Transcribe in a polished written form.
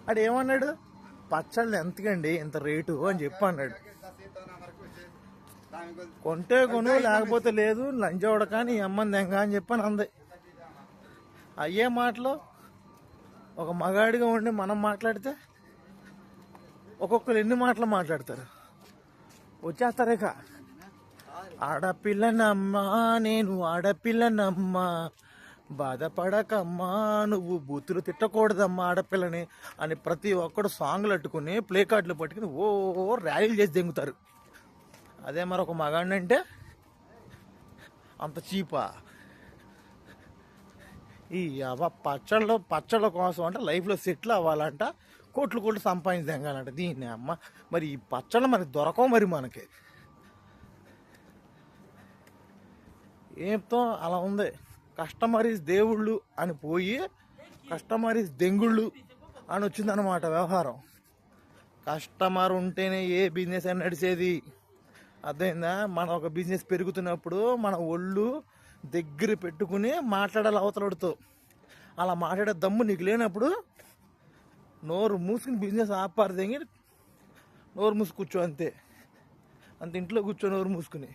అడు ఏమన్నాడు, పచ్చళ్ళు ఎంతకండి ఇంత రేటు అని చెప్పి అన్నాడు. కొంటే కొను లేకపోతే లేదు, లంచోడ కానీ అమ్మని దెంగ అని చెప్పని అంది. అయ్యే మాటలు ఒక మగాడిగా ఉండి మనం మాట్లాడితే ఒక్కొక్కరు ఎన్ని మాటలు మాట్లాడతారు. వచ్చేస్తారేక ఆడపిల్లనమ్మా నేను ఆడపిల్లనమ్మా, బాధపడకమ్మా నువ్వు బూతులు తిట్టకూడదమ్మా ఆడపిల్లని అని ప్రతి ఒక్కడు సాంగ్లు అట్టుకుని ప్లే కార్డులు పట్టుకుని ఓ ర్యాలీలు చేసి దెంగుతారు. అదే మరొక మగాడిని అంటే అంత చీపా. ఈ పచ్చళ్ళ కోసం అంటే లైఫ్లో సెటిల్ అవ్వాలంట, కోట్లు సంపాదించి దెంగాలంట. దీన్ని అమ్మ మరి ఈ పచ్చళ్ళు మనకి దొరకవు మరి మనకి ఏంతో అలా ఉంది. కస్టమర్ ఈజ్ దేవుళ్ళు అని పోయి కస్టమర్ ఈజ్ దెంగుళ్ళు అని వచ్చిందనమాట వ్యవహారం. కస్టమర్ ఉంటేనే ఏ బిజినెస్ అని నడిచేది, అర్థమైందా? మనం ఒక బిజినెస్ పెరుగుతున్నప్పుడు మన ఒళ్ళు దగ్గర పెట్టుకుని మాట్లాడాలి అవతలడితో. అలా మాట్లాడే దమ్ము నీకు లేనప్పుడు నోరు మూసుకుని బిజినెస్ ఆపారు తెంగి నోరు మూసి కూర్చో, అంతే ఇంట్లో కూర్చో నోరు మూసుకుని.